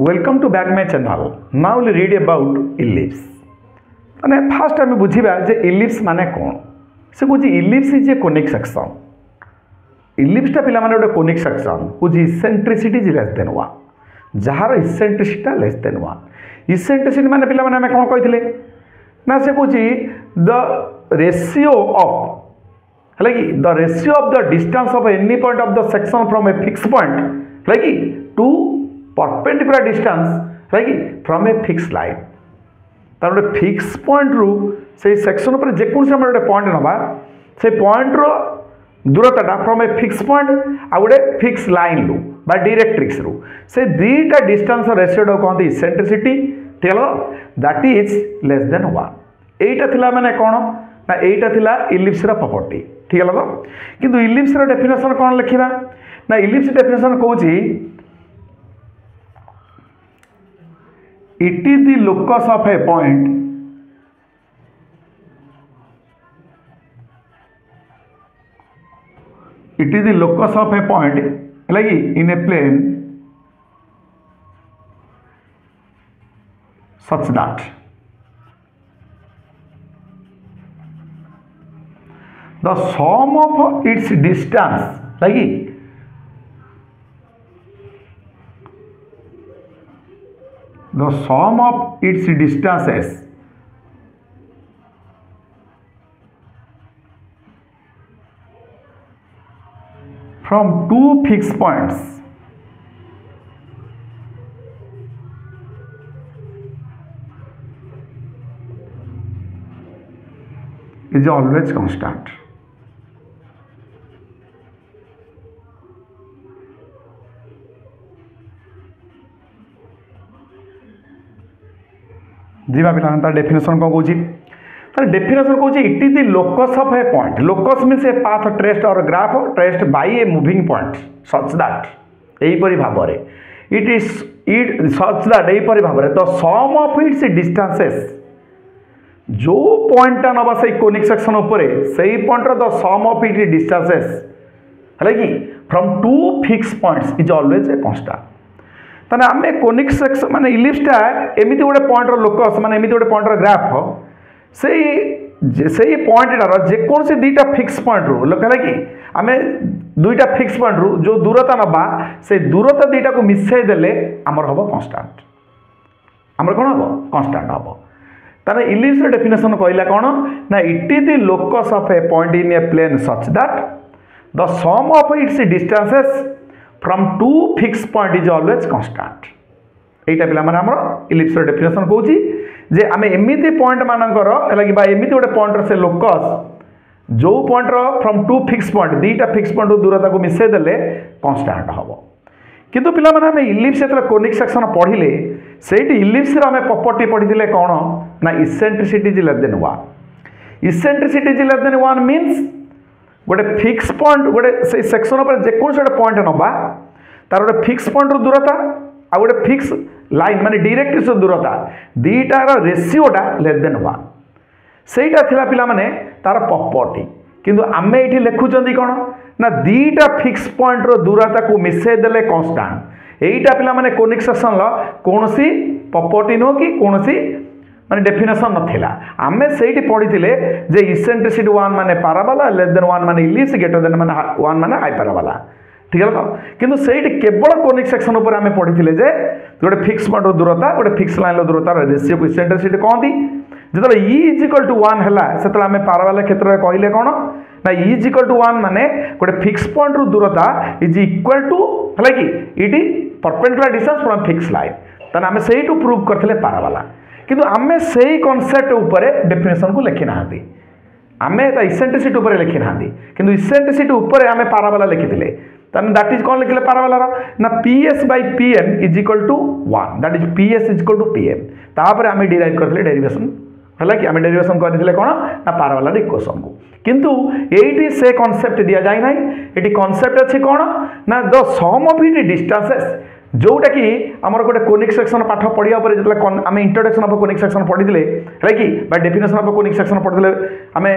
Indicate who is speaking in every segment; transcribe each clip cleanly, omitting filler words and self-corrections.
Speaker 1: Welcome to back my channel. Now we'll read about ellipse. माने first आम बुझा जे इलिप्स माने कौन से कौन ellipse is a conic section इलिप्सटा पिला माने गोटे कोनिक सेक्शन कौन इसेंट्रिसिटी इज लेस देन 1 जार इसेंट्रिसिटी लेस देन 1 इसेंट्रिसिटी माने पिला माने हमें कौन कहिथिले ना से कौन द रेशियो ऑफ है कि the ratio of the distance of any point of the section from a fix point है कि टू परपेंडिकुलर डिस्टेंस है कि फ्रॉम ए फिक्स लाइन तार गोटे फिक्स पॉइंट रु से सेक्शन पर जेकोसी आम गोटे पॉइंट नवा से पॉइंट रो दूरता फ्रॉम ए फिक्स पॉइंट आ गोटे फिक्स लाइन रु बा डायरेक्ट्रिक्स रु से दुईटा डिस्टेंस रेशियो कहते इसेंट्रिसिटी ठीक है दैट इज लेस देन 1 एटा थिला माने कोन ना एटा थिला इलिप्स रा प्रॉपर्टी ठीक है तो किंतु इलिप्स रा डेफिनेशन कोन लिखिबा ना इलिप्स डेफिनेशन कहूची it is the locus of a point it is the locus of a point like in a plane such that the sum of its distance like the sum of its distances from two fixed points is always constant. जीवा पिला तार definition कौन कौची तार definition कौची it is the locus of a point locus means a path traced और graph traced by a moving point such that एहीपरि भाव में it is it such that एहीपरि भाव में the sum of its distances जो पॉइंटा नवा से कोनिक सेक्शन ऊपर से पॉइंटर the sum of it distances है कि from two fix points is always a constant ताने आमे कोनिक सेक्शन माने इलिप्सटा एमिति गोटे पॉइंटर लोकस माने एमिति गोटे पॉइंटर ग्राफ से पॉइंटार जेकोसी दुईटा फिक्स पॉइंट रु लोक है कि आमे दुईटा फिक्स पॉइंट रु जो दूरता नबा से दूरता दुईटा को मिसई देले आमर हबो कांस्टेंट आमर कोन हबो कांस्टेंट हबो ताने इलिप्स डेफिनेशन कहला कोन ना it is the locus of a point in a plane such that the sum of its distances from two fix point is always constant एटा पिला माने हमर इलिप्स डेफिनेशन कहूची जे आमे एमिति पॉइंट मानकर हला कि बा एमिति गोटे पॉइंट से लोकस जो point from two fix point दुईटा फिक्स पॉइंट दूरता को मिसई देले कांस्टेंट हबो किंतु पिला माने हमें इलिप्स एतला कोनिक सेक्शन पढिले सेठी इलिप्स रा हमें प्रॉपर्टी पढिथिले कोन ना eccentricity is less than 1 eccentricity is less than 1 means गोटे फिक्स पॉइंट गोटे से सेक्शन पर जेकोसी गोटे पॉइंट नबा तार गोटे फिक्स पॉइंट दूरता आ गोटे फिक्स लाइन माने डायरेक्ट दूरता दुईटार रेशियोटा लेस देन 1 सेटा थिला पिला माने तार प्रॉपर्टी किंतु आमे एठी लेखुचंदी कोन ना दुईटा फिक्स पॉइंट रो दूरता को मिसई देले कांस्टेंट एटा पिला माने कोनिक सेक्शन ला कोनसी प्रॉपर्टी नो कि कोनसी माने डेफिनेशन नथिला आमे सेठी पढिथिले जे इसेंट्रिसिटी 1 माने पैराबोला लेस देन 1 माने इलिप्स ग्रेटर देन माने 1 माने हाइपरबोला ठीक है तो किंतु सेठी केवल कोनिक सेक्शन ऊपर आमे पढिथिले जे गोटे फिक्स पॉइंट दूरता गोटे फिक्स लाइन रो दूरता रेशियो को इसेंट्रिसिटी कहंती जतले e = 1 हला सेतले आमे पैराबोला क्षेत्र रे कहिले कोन ना e = 1 माने गोटे फिक्स पॉइंट रो दूरता इज इक्वल टू हला कि it is perpendicular distance from fix line तने आमे सेहीटू प्रूव करथिले पैराबोला किंतु आमे सेही कांसेप्ट ऊपर डेफिनेशन को लिखि नांती आमे ता इसेंट्रिसिटी ऊपर लिखि नांती किंतु इसेंट्रिसिटी ऊपर आमे पैराबोला लिखिथिले तने दैट इज कोन लिखिले पैराबोला ना PS/PM = 1 that is PS = PM तापर आमे डिराइव करथिले डेरिवेशन हला कि आमे डेरिवेशन करथिले कोन ना पैराबोला इक्वेशन को किंतु एटी से कांसेप्ट दिया जाय नै एटी कांसेप्ट अछि कोन ना the sum of it distances जोटा कि आमर गोटे कोनिक सेक्शन पाठ पढ़िया पर जतले आमे इंट्रोडक्शन ऑफ कोनिक सेक्शन पढ़िथिले है कि बा डेफिनेशन ऑफ कोनिक सेक्शन पढ़िथिले आमे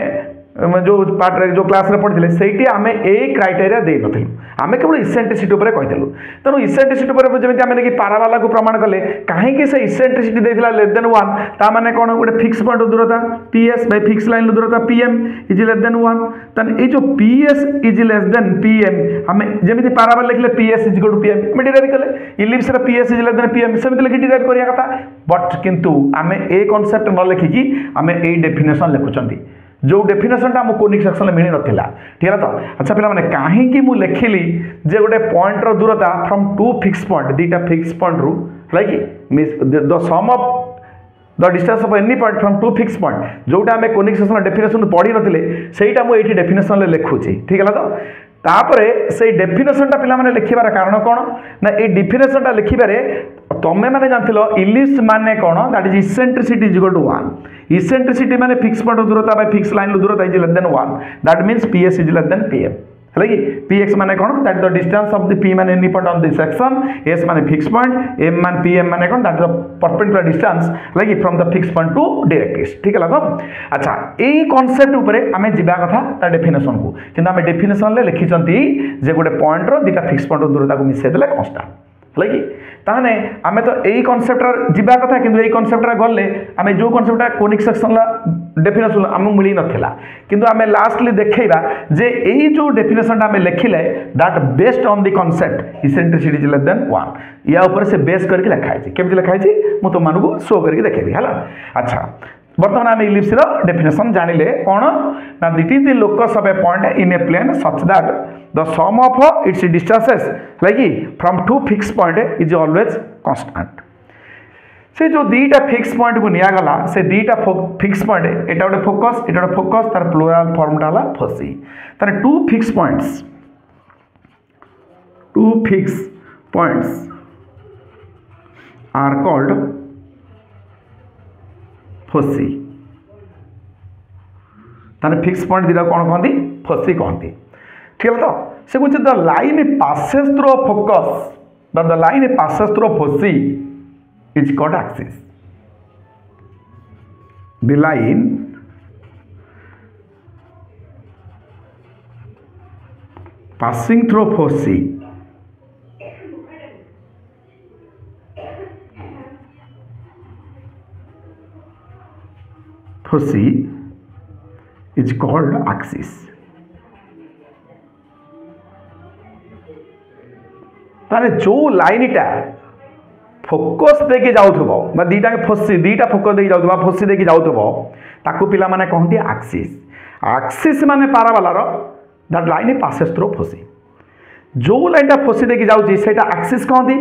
Speaker 1: जो पार्ट जो क्लास रे पढ़ी से आम ए क्राइटेरिया दे नथिलु आम केवल इसेंट्रिसिटी उपर कहीलु तेणु इसेंट्रिसिटी उपर जमी आम देखिए पारावाला को प्रमाण कले कहीं से इसेंट्रिसिटी देथिला लेस देन 1 ता माने कोन गोटे फिक्स पॉइंट दूरता पीएस बाय फिक्स लाइन दूरता पीएम इज लेस देन 1 तन ए जो PS is less than PM आम जमी पारावाला लिखले PS is equal to PM मैं डिराइव कले इलिप्स रे PS is less than PM सेमति लिखि डिराइव करिया कथा बट किंतु आम ए कांसेप्ट न लिखिकी आम ए डेफिनेशन लिखुचंती जो डेफिनेशन आम कोनिक सेक्शन में मिल नाला ठीक है तो अच्छा पे कहीं मुझे लिखिली जे गोटे पॉइंट रो दूरता फ्रॉम टू फिक्स पॉइंट दीटा फिक्स पॉइंट रू like the sum of the distance of any point from two fix point जोटा आम कोनिक सेक्शन डेफिनेशन पढ़ी नथिले सेटा मु एठी डेफिनेशन लिखुची ठीक है तो तापरे से डेफिनेशन टा पिला माने लिखिबार कारण कोन ना ए डेफिनेशन टा लिखिबारे तमे माने जानथिलो इलिप्स माने कोन that is eccentricity is equal to 1 eccentricity माने फिक्स पॉइंट दूरता बाय फिक्स लाइन दूरता is less than 1 that means PS is less than PM है कि px माने कोन that the distance of the p माने any point on this section s माने fix point m मान pm माने कोन that the perpendicular distance like from the fix point to directrix ठीक है तो अच्छा एई कांसेप्ट ऊपर हमें जिबा कथा ता डेफिनेशन को किंतु हमें डेफिनेशन ले लिखि चंती जे गोटे पॉइंट रो दीटा फिक्स पॉइंट दूरता को मिसे देले कांस्टेंट है कि ताने आमे तो एई कांसेप्ट जिबा कथा किंतु एई कांसेप्ट गले आमे जो कांसेप्ट कोनिक सेक्शन ला डेफिनेशन आम मिली नथिला किंतु आमे लास्टली देखैबा जे एई जो डेफिनेशन आमे लिखिले that based on the concept eccentricity is less than 1 या ऊपर से बेस करके लिखा है केमति लिखा है मु तो मानको शो करके देखेबी हला अच्छा बर्तमान आम इलिप्स रो डेफिनेशन जानिले कोन ना it is the locus of a point in a plane such that the sum of its distances like from two fix point is always constant से जो दीटा फिक्स पॉइंट को निया गला से दीटा फिक्स पॉइंट एटा गोटे फोकस तार प्लुराल फॉर्मटा हला foci तार two fix points are called foci ताने फिक्स पॉइंट दीटा कौन कहती फोसी कहती ठीक है तो से कुछ the line passes through focus the line passes through foci is called axis. The line passing through foci is called axis. ताने जो लाइन टा फोकस देके जाउथबो बा दीटा के फोसी दीटा फोकस देके जाउथबो फोसी देके जाउथबो ताकू पिला माने कहंती एक्सिस माने पारावाला रो that line passes through foci जो लाइनटा फोसी देके जाउची सेटा एक्सिस कहंती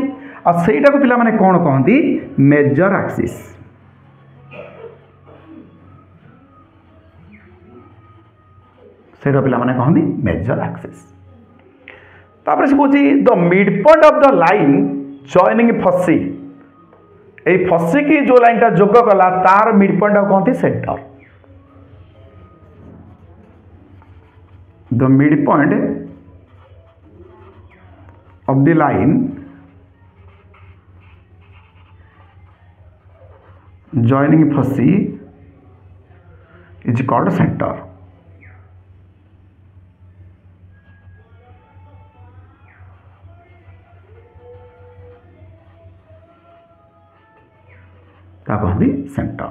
Speaker 1: आ सेटा को पिला माने कोन कहंती मेजर एक्सिस सेटा पिला माने कहंती मेजर एक्सिस तापर से कहूची the mid point of the line joining foci ए फोसी की जो लाइन टा जोग कला तार मिड पॉइंट कहते centre the mid point of the line joining foci is called centre centre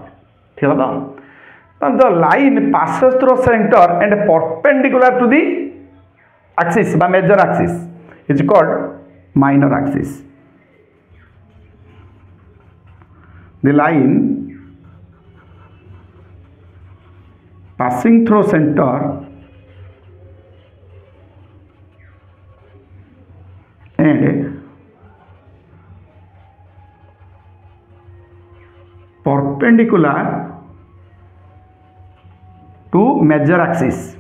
Speaker 1: ठीक है तो द लाइन passes through center and perpendicular to the axis by major axis is called minor axis. The line passing through center and perpendicular to major axis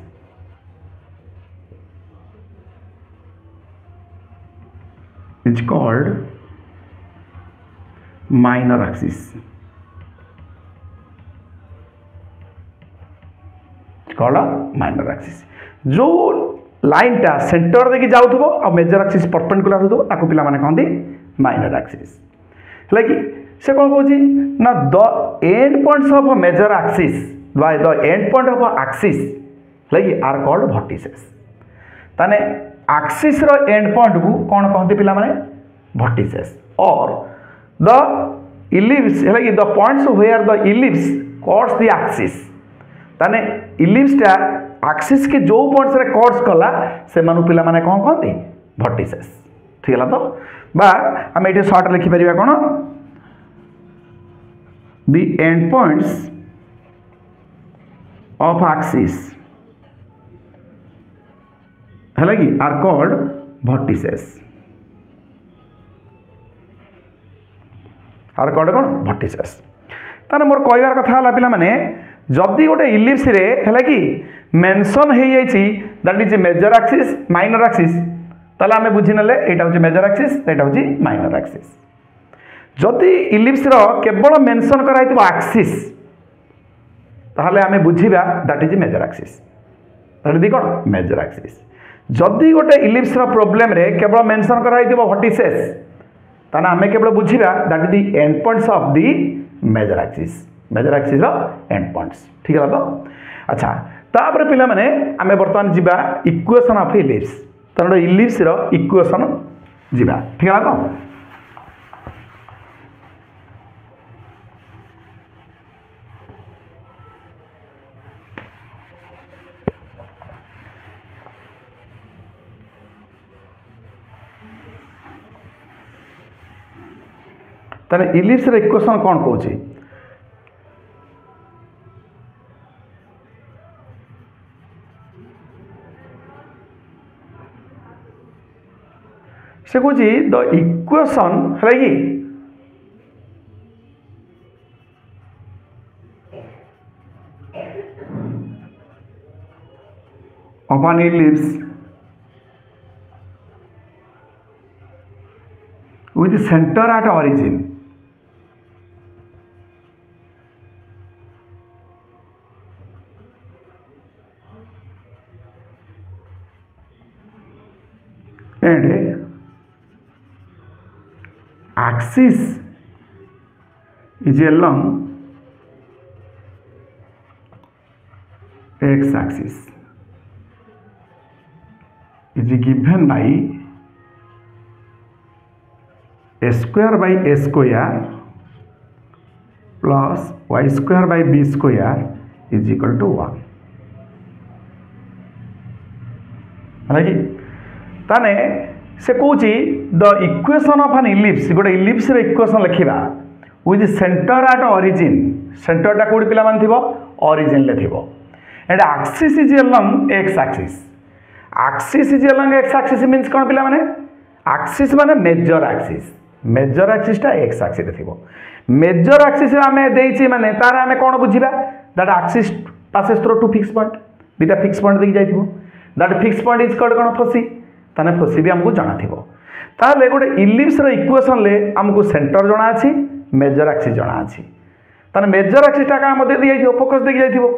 Speaker 1: is called minor axis. It's called a minor axis. जो line टा centre देखिए जाउथबो और major axis perpendicular होतो ताको पिला माने कहंती minor axis है कि से कौन कहूँ ना the end points of major axis by the end point of axis लगी आर कॉल्ड वर्टिसेस ताने एक्सिस रो एंड पॉइंट को कौन कहते पिला माने वर्टिसेस और द इलिप्स लगी the points where the ellipse chords the axis ताने इलिप्स टा एक्सिस के जो पॉइंट्स रे कॉर्ड्स कला से मानु पिला माने कौन कहते वर्टिसेस ठीक है तो बा हम एठी शॉर्ट लिखि परिबा कोन the end points of axis है कि are called vertices are called कौन वर्टिसेस ताने मोर कहबार कथा हला पिला माने जदि गोटे इलिप्स रे है कि मेंशन हो जाइए that is major axis minor axis ताले आमे बुझी नेले एटा होची मेजर एक्सिस एटा होची माइनर एक्सिस जदि इलिप्स रो केवल मेंशन कराइतिबो एक्सिस ताहले आमे बुझिबा that is major axis that is कोन मेजर एक्सिस जदि गोटे इलिप्स रो प्रॉब्लम रे केवल मेंशन कराइतिबो वर्टिसेस ताना आमे केवल बुझिबा that is the end points of the major axis रो एंड पॉइंट्स ठीक है तो अच्छा तापर पिला माने आमे वर्तमान जिबा इक्वेशन ऑफ इलिप्स तानो इलिप्स रो इक्वेशन जिबा ठीक है तो ताने इलिप्स रो इक्वेशन कोन कहूची से कहूँ द इक्वेशन है कि of an ellipse with center at origin and axis is along x axis is given by a square by a square plus y square by b square is equal to 1 है कि ताने से कहूँ the equation of an ellipse गोटे ellipse रे equation लिखा with centre at origin सेंटरटा कौटी पिला मान थिबो ऑरिजिन ले थिबो and axis is along x axis is along x axis means कोन पिला माने एक्सिस माने मेजर एक्सिसटा एक्स एक्सिस रे थिबो मेजर एक्सिस आमे देइछि माने तार आमे कोन बुझिबा that axis passes through two fix point दुटा फिक्स पॉइंट देख जाइथिबो that fix point is called कोन फसी ताने फसी भी हमको जाना थिबो ताले गोटे इलिप्स रो इक्वेशन ले हमको सेंटर जाना अछि मेजर एक्सिस जाना अछि ताने मेजर एक्सिस टा का मध्ये दिया जो फोकस देख जाइथिबो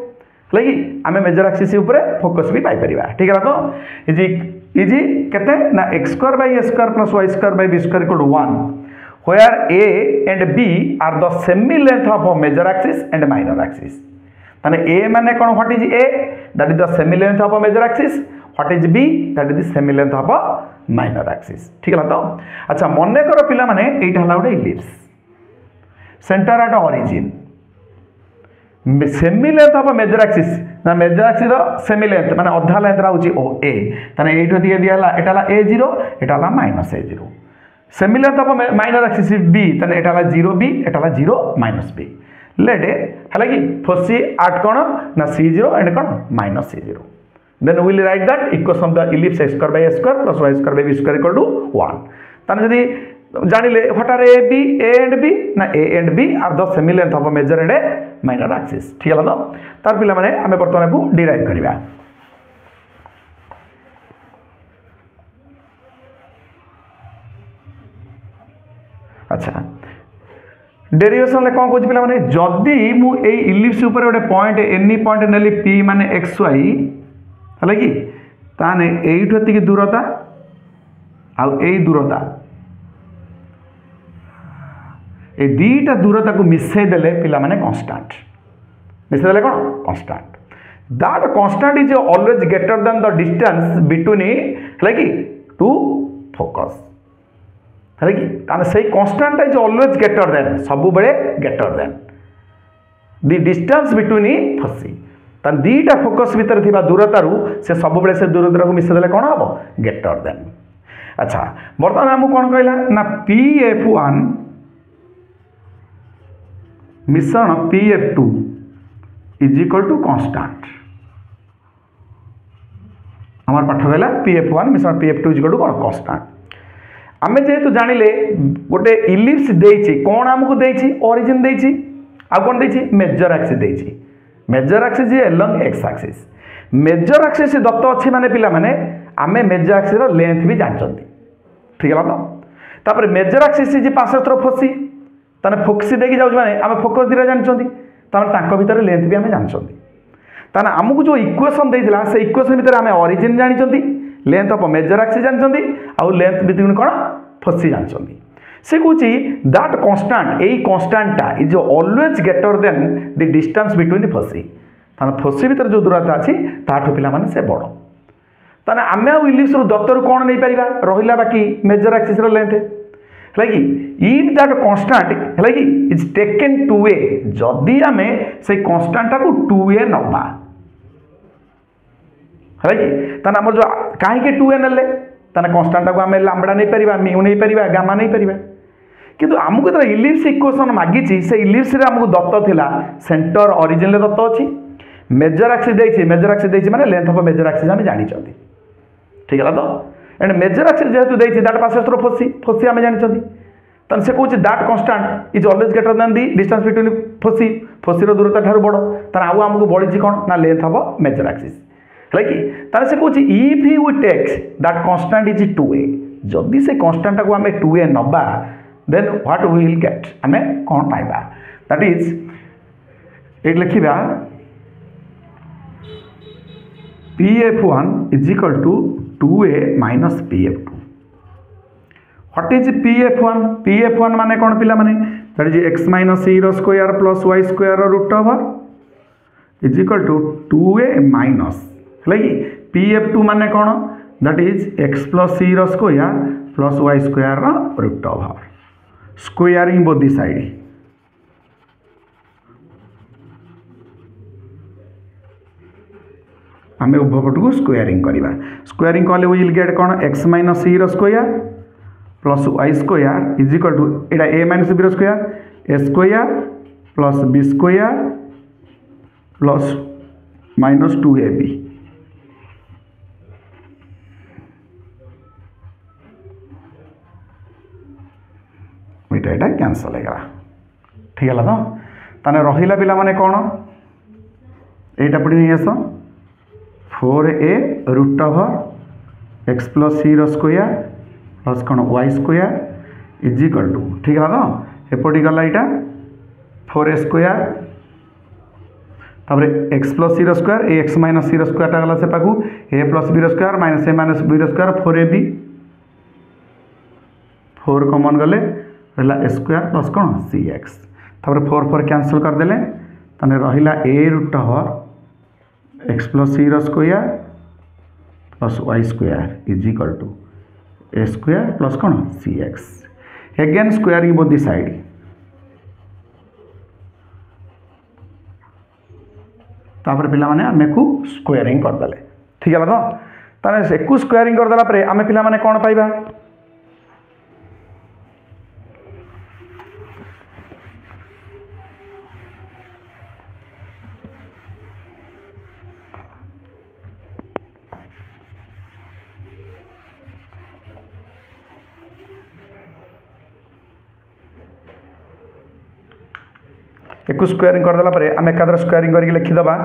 Speaker 1: लगी आमे मेजर एक्सिस ऊपर फोकस भी पाई परिबा ठीक है तो इजी केते ना x square by a square plus y square by b square equal to 1 where a and b are the semi length of a major axis and minor axis ताने a माने कोन what is a that is the semi length of a major axis what is b that is the semi length of a minor axis ठीक है तो अच्छा मने करो पिला माने एटा हला गोटे ellipse centre at origin semi length of a major axis ना मेजर एक्सिस रो सेमी लेंथ माने आधा लेंथ राउची ओ a ताने एठो दिया दियाला एटा हला a0 एटा हला -a0 semi length of a minor axis b ताने एटा हला 0b एटा हला 0 -b लेट हला कि फसी आट कोन ना c0 and cone -c0 then we will write that equation of the ellipse x square by a square plus y square by b square equal to 1 ताने जदी जानिले what are a and b ना a and b are the semi length of a major and a minor axis ठीक है तो तार पिला माने हमें वर्तमान को डिराइव करिबा अच्छा डेरिवेशन ले कोन कोच पिला माने जदी मु ए इलिप्स ऊपर गोटे पॉइंट एनी पॉइंट नेली p माने xy है कि ताने एठो एतिकी दूरता आ एई दूरता ए दीटा दूरता को मिसई देले पिला माने कांस्टेंट मिसई देले कोन constant that constant is always greater than the distance between है कि टू फोकस है कि ताने सही constant is always greater than सब बेले greater than the distance between foci ताने दीटा फोकस भितर थिबा दूरतारू से सब बेले से दूरता को मिसेदेले कौन हम ग्रेटर देन। अच्छा बर्तमान आमको कौन कहला ना PF1 मिश्रण PF2 is equal to constant हमार पाठ कहला PF1 मिश्रण PF2 इज इक्वल टू कौन कांस्टेंट। आमे जेहेतु जानिले गोटे इलिप्स देइछि कौन हमको देइछि ओरिजिन देइछि आ कौन देइछि मेजर एक्सिस देइछि major axis is along x axis major axis दत्त अच्छी माने पिला माने आमे मेजर एक्सिस रो लेंथ भी जानचंती ठीक है तो तापर मेजर एक्सिस इज पार्श्वस्तर फोसी ताने फोकसी देकी जाउछ माने आमे फोकस दिरा जानचंती तापर तांको भीतर लेंथ भी आमे जानचंती ताने हमकु जो इक्वेशन देइथिला से इक्वेशन भीतर आमे ओरिजिन जानचंती लेंथ ऑफ मेजर एक्सिस जानचंती आ लेंथ बिटवीन कोन फोसी जानचंती से कहूँ दैट कांस्टेंट यही कांस्टेंटा is always greater than the distance between foci ताने फोसी भीतर जो दूरता अच्छी ताठू पिला माने से बड़ ताने आमे आ इलिप्स रो दत्तर कोन नै परिबा रहिला बाकी मेजर एक्सिस रो लेंथ है कि इफ दैट कांस्टेंट है कि इज टेकन टू ए जदी आमे से कांस्टेंटा को टू ए नबा है कि ताने हमर जो काहे के टू ए नले ताने कांस्टेंटा को आमे लैम्बडा नै परिबा म्यू नै परिबा गामा नै परिबा किंतु आमको जो इलिप्स इक्वेशन मागिची से इलिप्स रे आमको दत्त थिला सेंटर ओरिजिन ले दत्त अछि मेजर एक्सिस देइछि माने लेंथ ऑफ मेजर एक्सिस हम जानि छथि ठीक है तो एंड मेजर एक्सिस जेहेतु देइछि दैट पार्श्वस्तर फोसी फोसी हम जानि छथि तन से कहूँ that constant is always greater than the distance between foci foci रो दूरता ठार बड़ तन आउ आमको बढिछि कोन ना लेंथ ऑफ मेजर एक्सिस है कि तार से कहूँ if you takes that constant is 2a जदि से कांस्टेंट को आमे 2a नबा then what we will get आमे कौन पाइबा that is एक लिखिबा PF1 is equal to 2a minus PF2 what is PF1 माने कौन पिला माने that is x minus c रो स्क्वायर plus y स्क्वायर रो root over is equal to 2a minus है PF2 माने कौन that is x plus c रो स्क्वायर plus y स्क्वायर रो root over squaring both the side आमे उभय पट को स्क्वायरिंग करबा स्क्वायरिंग कले वी विल गेट कोन x माइनस c रो square plus y square is equal to एटा a माइनस b रो square a square plus b square plus minus 2ab एटा कैंसल होगा ठीक है तो ताने रहिला पिला माने कौन एटा पड़ी नहीं आस 4a root over x plus c रो स्क्वायर प्लस कौन y square is equal to ठीक है तो एपटी गला यहाँ 4a स्क्वायर तापर x प्लस c रो स्क्वायर ए x माइनस c रो स्क्वायर गला से पाकू a प्लस b रो square minus a minus b रो स्क्वायर 4ab 4 कॉमन गले रहा ए स्क्वायर प्लस कौन सी एक्स तापर 4 4 कैंसल करदे ताने रहिला a root over x plus c रो square plus y square is equal to a square plus कौन c x again squaring both the side तापर पिला माने आमे को स्क्वायरिंग करदले ठीक है तो ताने से को स्क्वायरिंग करदला परे आमे पिला माने कौन पाइबा एक स्क्वायरिंग करदेला परे आम एकादर स्क्वायरिंग करके लिखिदबा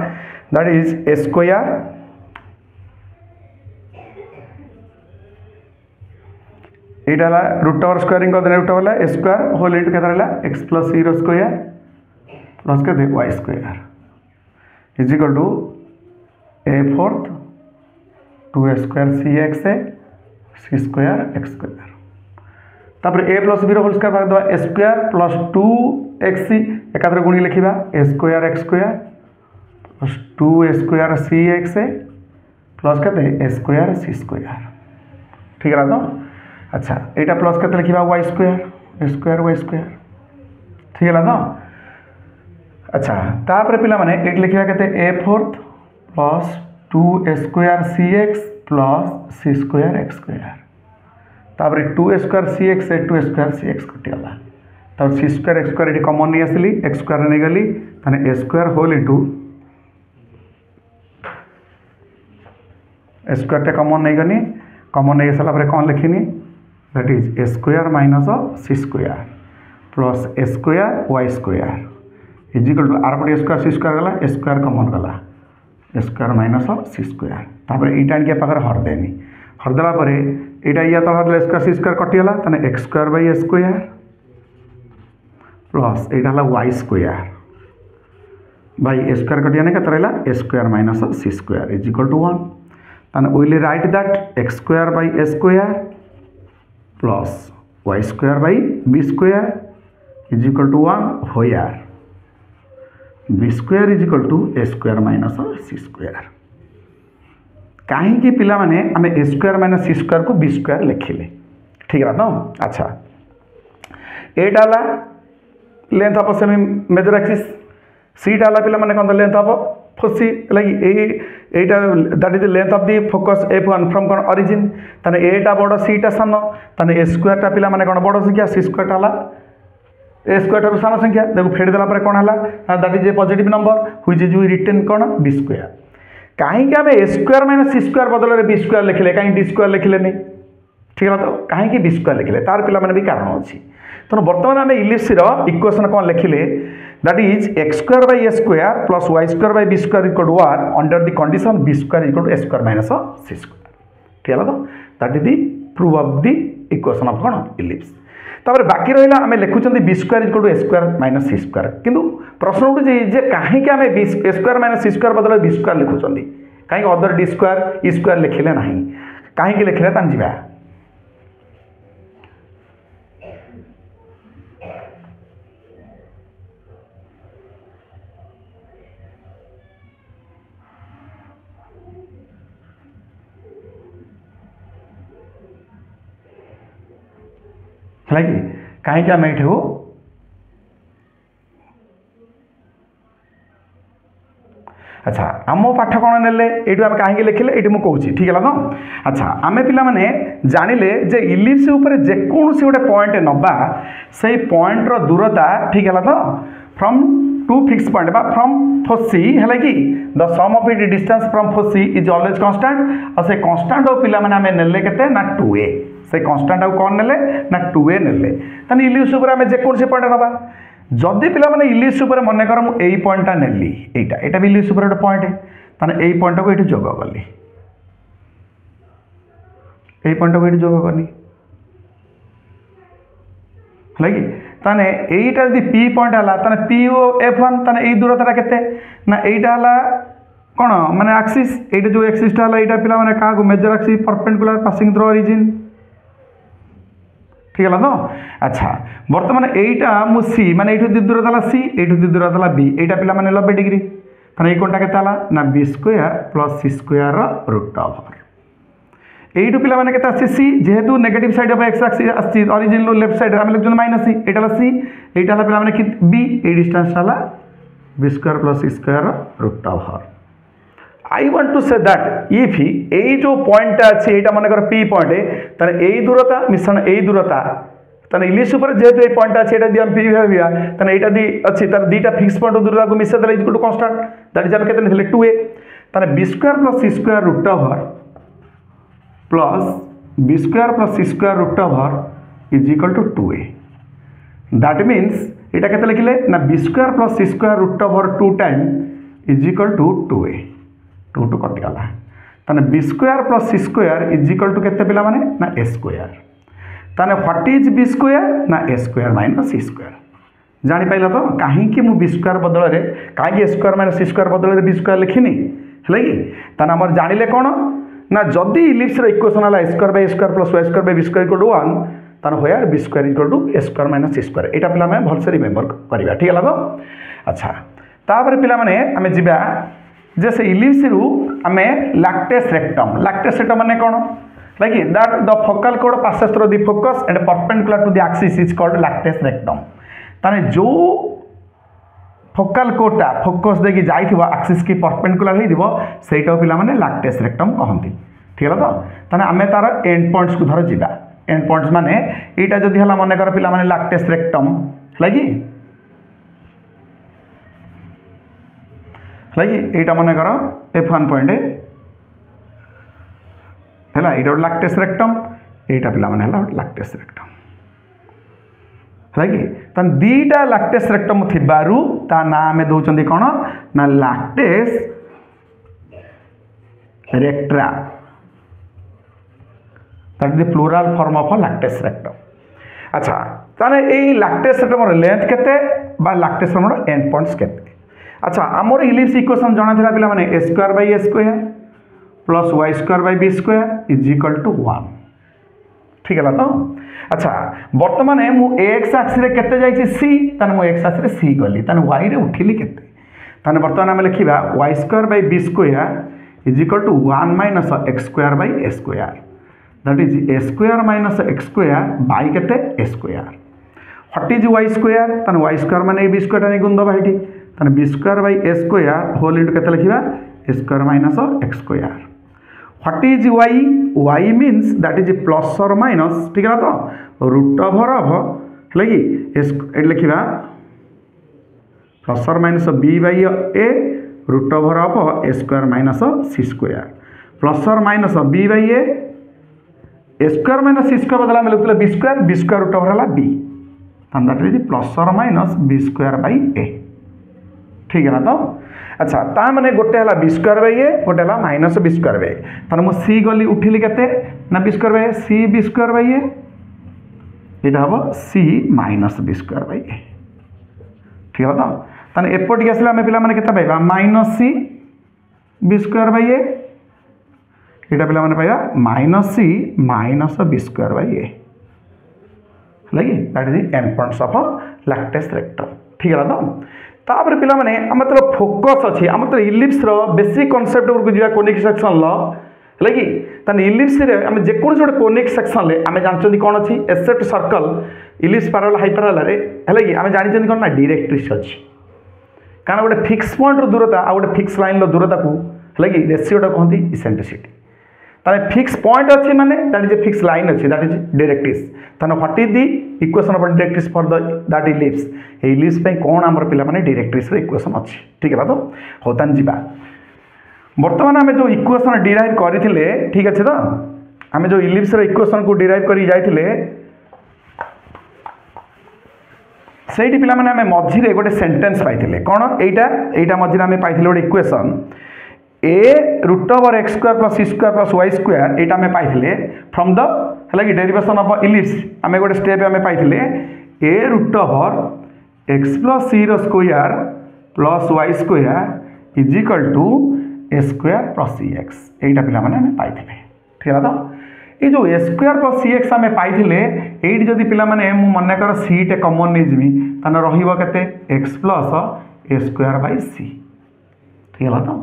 Speaker 1: दैट इज ए स्क्वायर यहाँ रूट ओवर स्क्वायरिंग कर root over a square whole into के एक्स प्लस सी रो स्क्वायर प्लस के y square is equal to a fourth 2a square c x a c square x square तापर a plus b whole square भाग दवा a square plus 2 x c एकादर गुणी लिखा a square x square two a square c x plus के ए square सी square ठीक है तो अच्छा यहाँ प्लस के लिखा वाई स्क्वायर वाई स्क्वायर ठीक है तो अच्छा तापर पे ये लिखा के a fourth plus two a square c x plus c square x square तापर two a square c x two a square c x कटिगला तब सी स्क्वायर एक्स स्क्वायर ये कमन नहीं आसली एक्स स्क्वायर नहीं गली ताने a square whole into a square common नहीं गनी कमन नहीं सारा कौन लिखिनी that is a square minus C square plus a square y square is equal to आर पटे ए स्क्वायर सी स्क्वायर गला ए स्क्वायर कमन गला ए स्क्वायर माइनस सी स्क्वायर तापर यहाँ आनिक पाखे हरदेनी हरदेला यहाँ या तो हरदे स्क्वायर सी स्क्वायर कटिगला ताने x square by a square plus यहाँ y square by a square कटिगने के रहा a square minus C square is equal to 1 ताने will write that x square by a square plus y square by b square is equal to 1 where b square is equal to a square minus C square कहीं पिला माने आमे a square minus C square को b square लिखिले ठीक है तो अच्छा एटा ला length of semi major axis सीटा ला पिला माने कोन लेंथ ऑफ फोसी लगी एटा that is the length of the focus f1 from cone origin तने एटा बड़ सीटा सान तने ए स्क्वायर टा पिला माने कोन बड़ संख्या सी स्क्वायर टा ला ए स्क्वायर टा सान संख्या देखो फेड देला पर कोन हला that is a positive number which is we written कोन बी स्क्वायर कहीं आम ए स्क्वायर माइनस सी स्क्वायर बदल बी स्क्वायर लिखिले कहीं डी स्क्वायर लिखिले नहीं ठीक है तो कहीं बी स्क्वायर लिखिले तार पिला माने भी कारण अच्छी तेणु बर्तमान आम इलिप्स इक्वेशन कौन लिखिले that is x square by a square plus y square by b square equal to 1 under the condition b square equal to a square minus C square ठीक है तो that is the proof of the equation of कौन ellipse तापर बाकी रहा आम लिखुं b square equal to a square minus C square किंतु प्रश्न उठे जे कहीं आम ए स्क्वायर माइनस सी स्क्वायर बदल बी स्क्वायर लिखुं कहीं other D square E square लिखिले ना कहीं लिखिले तान जा है कि कहीं आम ये अच्छा आम पाठ कौन ने ये आम कहीं लिखिले ये मुझे कहूँ ठीक है तो अच्छा आम पे जानिले जे इलिप्स उपर जेकोसी गोटे पॉइंट नबा से पॉइंट रो दूरता ठीक है तो from two fix point from foci है कि the sum of it distance from foci is always constant और से कांस्टेंट पे आम नेले के ना 2a से कांस्टेंट कौन ने ना 2a ने ताने इलिप्स उपर आम जेकोसी पॉइंट नबा जदि पिला माने इलिप्स उपर मन कर मु एई पॉइंटटा नेली एटा भी इलिप्स उपर गोटे पॉइंट ताने एई पॉइंट को ये जोग कली एई पॉइंट को ये जोग कली है कि ताने एटा यदि पी पॉइंट है ताने पी ओ f1 ताने एई दूरता केते ना एटा हला कोन माने एक्सिस एटा जो एक्सिस हला एटा पिला माने का major axis perpendicular passing through origin ठीक है तो अच्छा बर्तमान एटा मु सी माने ये दूरता सी ये दूरता बी एटा पिला माने 90 डिग्री ताने ये कोणटा केता ना b square plus c square root over एटू पिला माने केता सी जेहेतु negative side of x axis आसी ओरिजिन लो लेफ्ट साइड आम लिखुं माइनस सी एटा सी एटा पिला माने बी ए डिस्टेंस हला b square plus c square root over I want to say that if ये जो पॉइंट अच्छी यहाँ मन कर पी पॉइंट ताने यही दूरता मिश्रण यही दूरता ताने इलिप्स उपर जेहेतु ये पॉइंट अच्छी यहाँ पी भाविया ताने यहाँ दी अच्छी तार दुईटा फिक्स पॉइंट दूरता को मिसाई देला equal to constant that is आम केते 2a ताने b square plus c square root over plus b square plus c square root over is equal to 2a that means यहाँ केते लिखिले ना b square plus c square root over 2 time is equal to 2a 2 कटिगला ताने b square plus c square is equal to केते पिला माने ना ए स्क्वायर ताने व्हाट इज बी स्क्वायर ना a square minus C square जानी पाइला तो कहीं मु बी स्क्वायर बदल में कहीं ए स्क्वायर माइनस सी स्क्वायर बदल में बी स्क्वायर लिखिनी है कि ताने आमर जानिले कौन ना जदि इलिप्स इक्वेशन है a square by a square plus y square by b square equal to 1 ताने where b square equal to a square minus C square एटा पिला में भलसे रिमेंबर करबा ठीक है तो अच्छा तापर पिला माने आमे जिबा जे से इलिप्स रु आमे लैक्टेस रेक्टम माने cone like that the focal code passes through the focus and perpendicular to the axis is called lacteus rectum ताने जो फोकल कोडटा फोकस देखि जाइथिबो एक्सिस की परपेंडिकुलर हे दिबो सेटा पिला माने लैक्टेस रेक्टम कहंती ठीक है तो ताने आमे तार एंड पॉइंट्स को धर जिबा एंड पॉइंट्स माने एटा जदी हला माने कर पिला माने लैक्टेस रेक्टम लागी एटा माने कर F1 पॉइंट हैला एटा लैक्टेस रेक्टम एटा पिला माने हला लैक्टेस रेक्टम हैला कि तन दीटा लैक्टेस रेक्टम थिबारु ता नाम दउचंदी कोन ना latus recta that is the plural form of latus rectum अच्छा ताने ए लैक्टेस रेक्टम रो लेंथ केते बा लैक्टेस रेक्टम रो एंड पॉइंट्स केते अच्छा आमर इलिप्स इक्वेशन जाना थिला पिला माने a square by a square plus y square by b square is equal to 1 ठीक है तो अच्छा वर्तमान मु x एक्सिस रे केते जाई छी c तने मु x एक्सिस रे c गली तने y रे उठिली केते तने वर्तमान हम लिखिबा y square by b square is equal to 1 minus x square by a square that is a square minus x square by केते a square what is y square तने y स्क्वायर माने b square ने गुण दबा हेठी तने b square by a square whole into केते लिखिबा a square minus x square what is y means that is plus और माइनस ठीक है तो रूट ओवर ऑफ लगी एट लिखिबा प्लस और minus b by a root over of a square minus c square plus और minus b by a square minus c square बदला में लिखले b स्क्वायर रूट ओवर हला b तन दैट इज प्लस और minus b square by a ठीक है ना तो अच्छा ता माने गोटे हला b स्क्वायर बाय a गोटे हला माइनस b स्क्वायर बाय तने मु c गली उठिली केते ना b square bye c b square by a एटा हबो c minus b square by a ठीक है तो तने एपटी आसला हम पिला माने केते पाइबा minus c b square by a एटा पिला माने पाइबा minus c minus b square by a लगी that is end points of latus rectum ठीक है तो तापर पिला माने हमर तो फोकस अछि हमर तो इलिप्स रो बेसिक कांसेप्ट ऊपर जिया कोनिक सेक्शन ल लगी तने इलिप्स रे हम जे कोन जोड कोनिक सेक्शन ले हम जानचंदी कोन अछि एसेट सर्कल इलिप्स पैरेलल हाइपरलल रे हलगी हम जानचंदी कोन ना डायरेक्ट्रिक्स अछि कारण गोटे फिक्स पॉइंट रो दूरता आ गोटे फिक्स लाइन रो दूरता को लगी रेशियो टा कहंती इसेंट्रिसिटी ताने फिक्स पॉइंट अछि माने that is a fix line अछि दैट इज डायरेक्ट्रिक्स ताने what is the equation of directrix for the that ellipse A ellipse पे कोन हमर पिला माने डायरेक्ट्रिक्स रे इक्वेशन अछि ठीक है तो होतान जिबा वर्तमान हमें जो इक्वेशन डिराइव करथिले ठीक अछि तो हमें जो इलिप्स रे इक्वेशन को डिराइव करी जायथिले सेठी पिला माने हमें मझी रे गोटे सेंटेंस पाइथिले कोन एटा मझी रे हमें पाइथिले गोटे equation a root over x square plus c square plus y square एटा में पाइथिले फ्रॉम द हला कि डेरिवेशन ऑफ इलिप्स हमें गोटे स्टेप हमें पाइथिले a root over x plus c रो square plus y square is equal to a square plus cx एटा पिला माने हमें पाइथिले ठीक है तो ए जो a square plus cx हमें पाइथिले एडी जदी पिला माने मु मन्ने कर c टे कॉमन नै जिमी तने रहिबो केते x plus a square by c ठीक है तो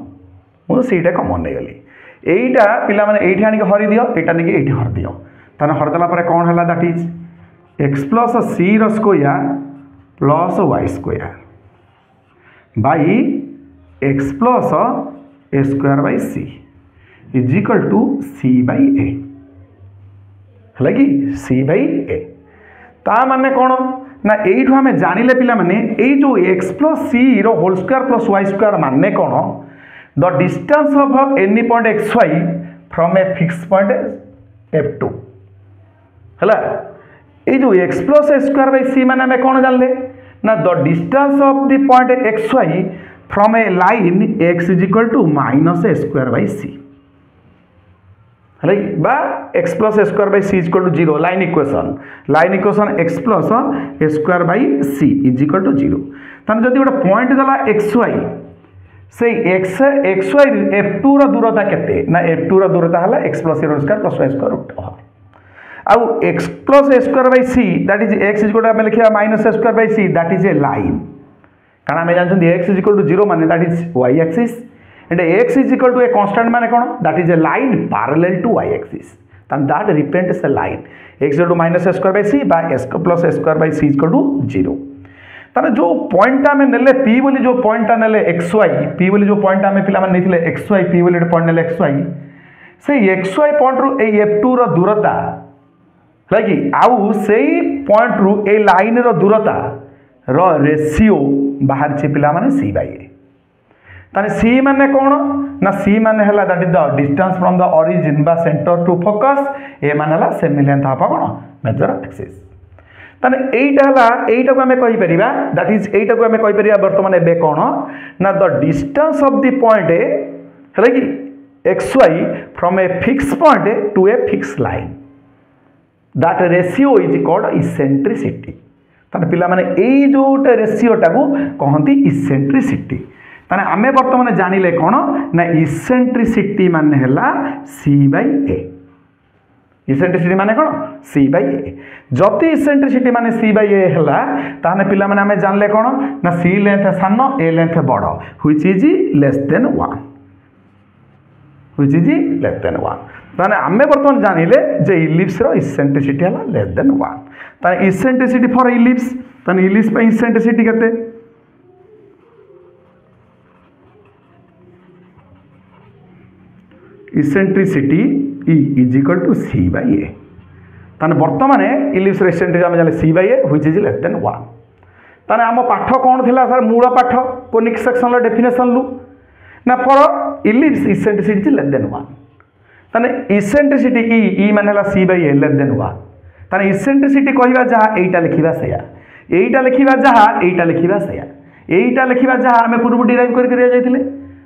Speaker 1: मु सीटा कॉमन नहीं गली एटा पिला माने एठी आनी के हरि दियो एटा ने के एठी हर दियो तने हर देला परे कोन हला that is x plus c रो square plus y square by x plus a square by c is equal to c by a लगी c by a ता माने कोन ना एठु हमें जानिले पिला माने ए जो x plus c रो whole square plus y square माने कोन the distance of any point xy from a fixed point f2 हला ए जो x plus a square by c माने हमें कोन जानले ना the distance of the point xy from a line x is equal to minus a square by c हला बा x plus a square by c is equal to 0 line equation x plus a square by c is equal to 0 तने जदी गोटे point दला xy से x xy f2 रो दूरता केते ना f2 रो दूरता हला x plus a square plus y square root आउ x plus a square by c that is x is गोटा हम लिखिया minus a square by c that is a line कारण हम जानछन x इज इक्वल टू 0 माने that is y axis and x is equal to a constant माने कौन that is a line parallel to y axis then that represents a line x equal to minus a square by c by s plus a square by c is equal to 0 ताने जो point आमे नेले p बोली जो point आ नेले xy p बोली जो point आमे पिला माने नेथिले xy p बोली पॉइंट नेले xy से xy पॉइंट रु ए f2 रो दूरता लागी आउ सेही पॉइंट रु ए लाइन रो दूरता रो रेशियो बाहर छि पिला माने c by a ताने c माने कोन ना c माने हला that is the distance from the origin बा सेंटर टू फोकस ए माने हला सेमी लेंथ हाफ कोन मेजर एक्सिस ताने एटा हला एटा को हमें कहि परिबा दैट इज एटा को हमें कहि परिबा वर्तमान एबे कोन ना the distance of the point A हला कि xy from a fix point to a fix line that ratio is called eccentricity ताने पिला माने एई जोटा रेशियोटा को कहंती इसेंट्रिसिटी ताने आमे वर्तमान जानिले कोन ना इसेंट्रिसिटी माने हला c by a इसेंट्रिसिटी माने कोन c by a जति इसेंट्रिसिटी माने c by a हला ताने पिला माने आमे जानले कोन ना c लेंथ सानो a लेंथ बडो which is less than 1 which is less than 1 ताने आमे वर्तमान जानिले जे इलिप्स रो इसेंट्रिसिटी हला लेस देन 1 ताने इसेंट्रिसिटी फॉर इलिप्स ताने इलिप्स पे इसेंट्रिसिटी केते eccentricity E is equal to c by a ताने वर्तमान इलिप्स रो इसेंट्रिसिटी आमे जाने c by a which is less than 1 ताने आम पाठ कोन थिला सर मूल पाठ कोनिक सेक्शन लो डेफिनेशन लु ना for ellipse eccentricity is less than 1 ताने इसेंट्रिसिटी E माने हला c by a less than 1 ताने इसेंट्रिसिटी कहिबा जहा एटा लिखिबा सेया एटा लिखिबा जहा एटा लिखिबा सेया एटा लिखिबा जहा आमे पूर्व डिराइव कर जाइतिले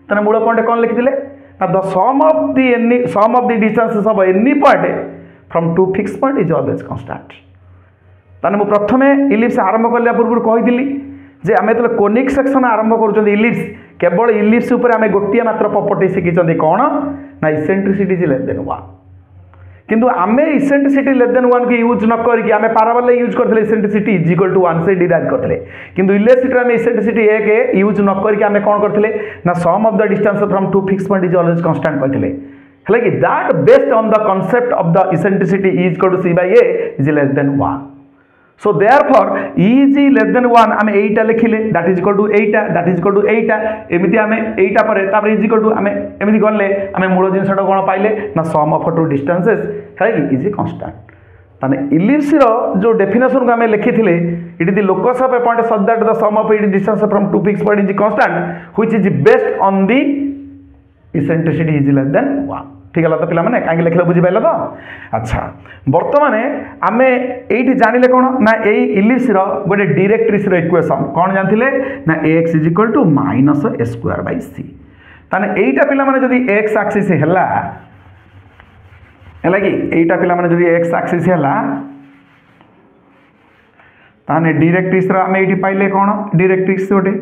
Speaker 1: ताने मूल पॉइंट कोन लिखितिले the sum of the distances of any point from two fixed point is always constant ताने मु प्रथमे इलिप्स आरंभ करले पूर्व कहिदिली जे आमे तले कोनिक सेक्शन आरंभ करूछन इलिप्स केवल इलिप्स ऊपर आमे गोटिया मात्र प्रॉपर्टी सिखिछन कोन ना इसेंट्रिसिटी इज लेस देन 1 किंतु आमे इसेंट्रिसिटी लेस देन 1 के यूज न करके आमे पैराबोला यूज करथले इसेंट्रिसिटी इज इक्वल टू 1 से डिराइव करथले किंतु इलेक्ट्रिसिटी आमे इसेंट्रिसिटी 1 के यूज न करके आमे कोन करथले ना sum of the distance from two fix point is always constant करथले हला कि that based on the concept of the eccentricity is equal to c by a is less than 1 so therefore e is less than 1 आमे एटा लिखिले that is equal to एटा that is equal to एटा एमिति आमे एटा परे तापर is equal to आमे एमिति गले आमे मूल जिनसटा कोन पाइले ना सम ऑफ टू डिस्टेंसेस है इज ए कांस्टेंट ताने इलिप्स रो जो डेफिनेशन को आमे लिखिथिले it is the locus of a point such that the sum of it distance from two fix point is constant which is based on the eccentricity is less than 1 ठीक है तो पिला माने काहे लिखले बुझी पाइला तो अच्छा वर्तमान आमे एठी जानिले कोन ना एई इलिप्स रो गोटे डायरेक्ट्रिक्स रो इक्वेशन कोन जानथिले ना x = -a² c ताने एईटा पिला माने जदी x एक्सिस हैला हैला कि एईटा पिला माने जदी x एक्सिस हैला ताने डायरेक्ट्रिक्स रो आमे एठी पाइले कोन डायरेक्ट्रिक्स गोटे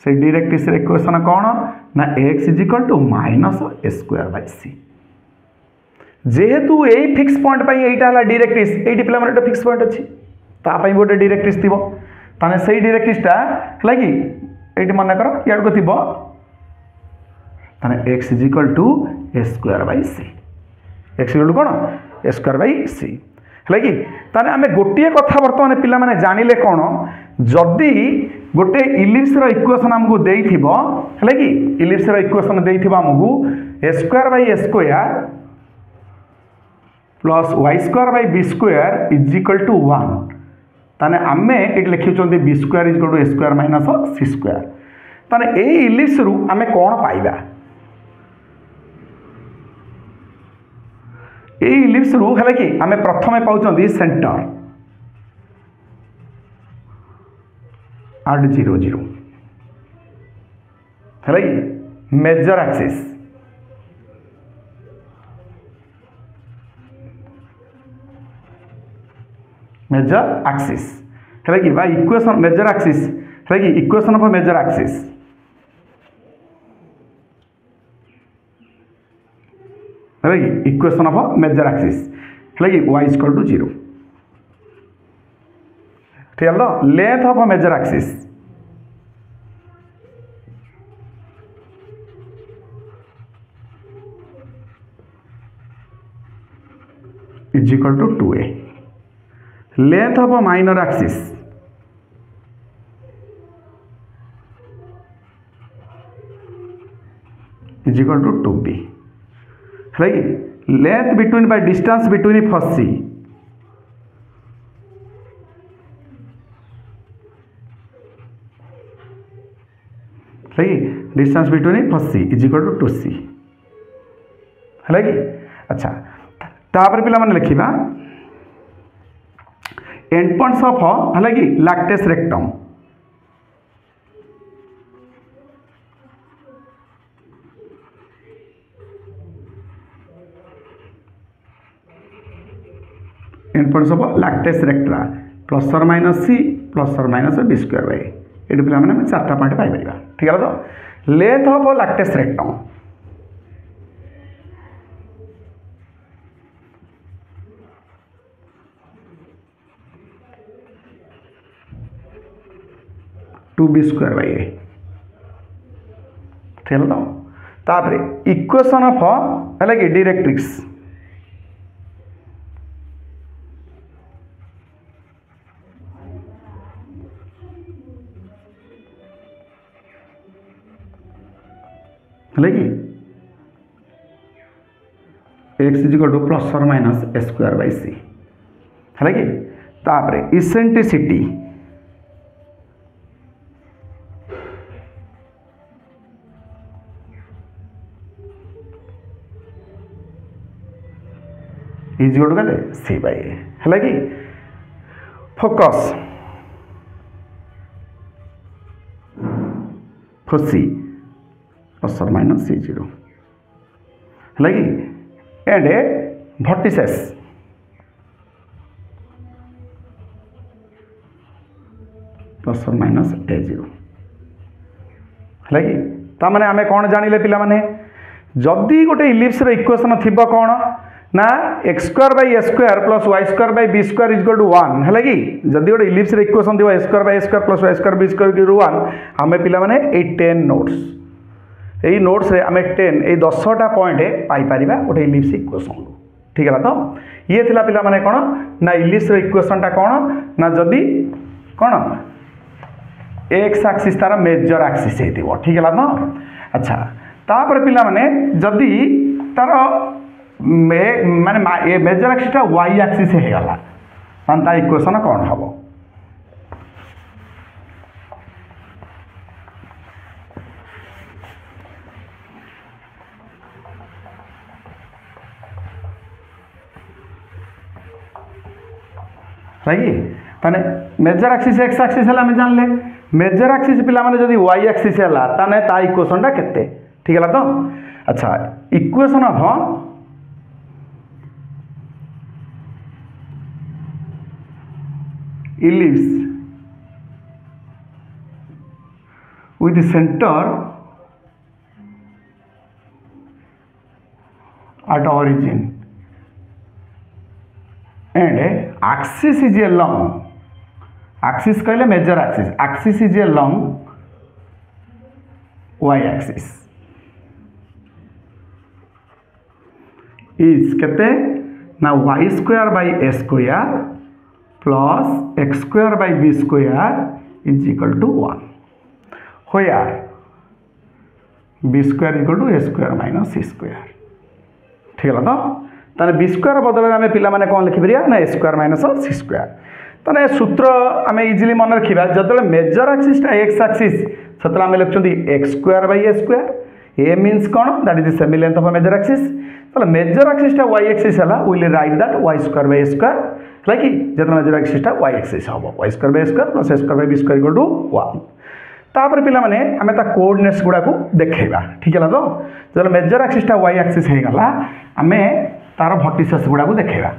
Speaker 1: से डायरेक्ट्रिक्स इक्वेशन कोन ना x = -a² जेहेतु ए फिक्स पॉइंट पई एटा हला डायरेक्ट्रिक्स एटी पिला माने फिक्स पॉइंट अछि ता पई गोटे डायरेक्ट्रिक्स थिबो ताने सेही डायरेक्ट्रिक्सटा हला कि एटी माने करो याड को थिबो ताने x = a² x = कोन a² हला कि ताने आमे गोटिए कथा वर्तमान पिला माने जानिले कोन जदी गोटे इलिप्स रो इक्वेशन हमकु देइथिबो हला कि इलिप्स रो इक्वेशन देइथिबो हमकु a² प्लस y² b² = 1 ताने आमे एट लिखिचोंती b² = a² - c² ताने ए इलिप्स रु आमे कोन पाइबा ए इलिप्स रु हला कि आमे प्रथमे पाउचोंती सेंटर at 0 0 हला कि मेजर एक्सिस है कि बाय इक्वेशन मेजर एक्सिस है कि इक्वेशन ऑफ मेजर एक्सिस है कि इक्वेशन ऑफ मेजर एक्सिस है कि y = 0 ठीक है length of major axis equal to 2a length हम minor axis is equal to 2b है length between by distance between first c है distance between first c is equal to 2c है कि अच्छा तापर पिला माने लिखिबा एंड पॉइंट्स ऑफ है कि lactase rectum and points of lactase रेक्टा plus और माइनस सी प्लस और माइनस बी स्क्वायर बाय ये पिला माने हम चारटा पॉइंट पाई परिबा ठीक है तो length of latus rectum two b square by a ठीक है तो तापर इक्वेशन ऑफ है कि डायरेक्ट्रिक्स है कि x is equal two plus और माइनस ए स्क्वायर बाय सी है कि तापर इसेंट्रिसिटी इज इक्वल टू कहते सी बाय ए है कि फोकस फॉर सी प्लस और माइनस सी जीरो है कि एंड ए भर्टिसेस प्लस और माइनस ए जीरो है कि तामाने आमे कौन जानिले पिला माने जदि गोटे इलिप्स रो इक्वेशन थिबो कौन ना x square by a square plus y square by b square is equal to 1 है कि जदि गोटे इलिप्स रो इक्वेशन थिबो a square by a square plus y square b square equal to 1 आमे पिला माने ए 10 नोट्स यही नोट्स रे आमे 10 ए 10टा पॉइंट पाई परिबा गोटे इलिप्स इक्वेशन ठीक है तो ये थिला पिला माने कोन ना इलिप्स रो इक्वेशन टा कोन ना जदि कोन एक्स एक्सिस तार मेजर एक्सिस हेतिबो ठीक है तो अच्छा तापर पिला माने जदि तार माने ए मेजर एक्सिस टा वाई एक्सिस हे गला मान ता इक्वेशन कोन हबो रही ताने मेजर एक्सिस एक्स एक्सिस है जान ले मेजर एक्सिस पिला माने जदि वाई एक्सिस है ताने ता इक्वेशन टा केते ठीक है तो अच्छा equation of ellipse with center at origin and axis is a long axis कहले major axis is a long y axis is कहते ना y square by a square plus x square by b square is equal to 1 where b square is equal to a square minus c square ठीक है तो ताने b square बदल आम पिला माने कौन लिखिपर ना a square minus C square ताने सूत्र आम इजिली मन रखा जो मेजर एक्सिसटा एक्स एक्सिस से आम लिखुं x square by a square a means कौन that is the semi length of major axis तो मेजर एक्सिसटा वाई एक्सिस है will write that y square by a square है कि जो मेजर एक्सिसटा वाई एक्सिस हम y square by a square plus a square by b square equal to 1 तापर पिला माने आमे ता कोऑर्डिनेट्स गुडा को देखैबा ठीक है तो जो मेजर एक्सिसटा वाई एक्सिस हे गला आमे तार भर्टिसेस गुडा को देखैबा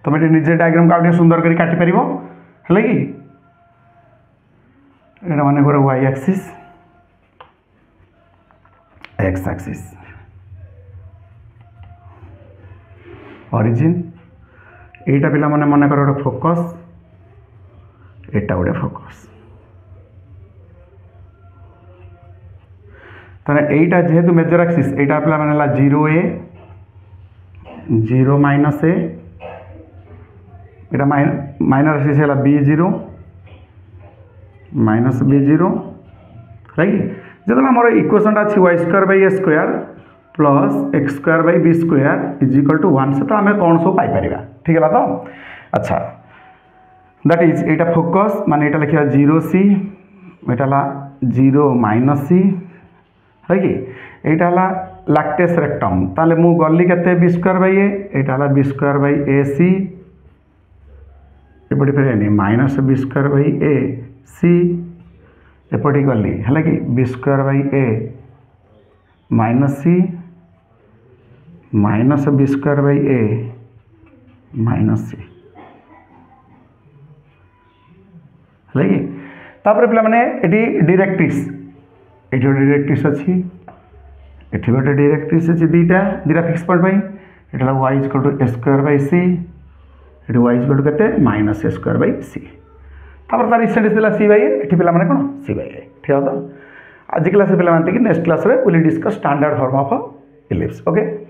Speaker 1: तुम ये निजे डायग्राम को आगे सुंदर कर काटी पार है कि यहाँ मन कर y axis x axis origin एटा पिला माने मन कर गोटे फोकस एटा गोटे फोकस ताने एटा जेहेतु मेजर एक्सिस एटा पिला माने ला 0a 0 माइनस a एटा माइनर एक्सिस है b0 माइनस b0 राइट जो आम इक्वेशन अच्छी y square by a square plus x square by b square is equal to 1 से तो आम कौन सब पाइपर ठीक है तो अच्छा दैट इज एटा फोकस माने एटा लिखा 0c एटा 0 माइनस c है कि एटा लैक्टेस रेक्टम ताले मु गली केते B square by A Etah B square by a c एपटे फिर minus b square by a c एपटे गली है कि b square by a minus c minus b square by a minus c है कि तापर पे मैंने ये डायरेक्ट्रिक्स ये डायरेक्ट्रिक्स अच्छी ये गोटे डायरेक्ट्रिक्स अच्छी दीटा दीटा फिक्स पॉइंट भाई ये y equal to a square by c ये वाई इक्वल टू के minus a square by c तापर तार इसेंट था सी बै ये पे कौन सी बै ठीक है तो आज क्लास पे next class will discuss standard form of ellipse okay.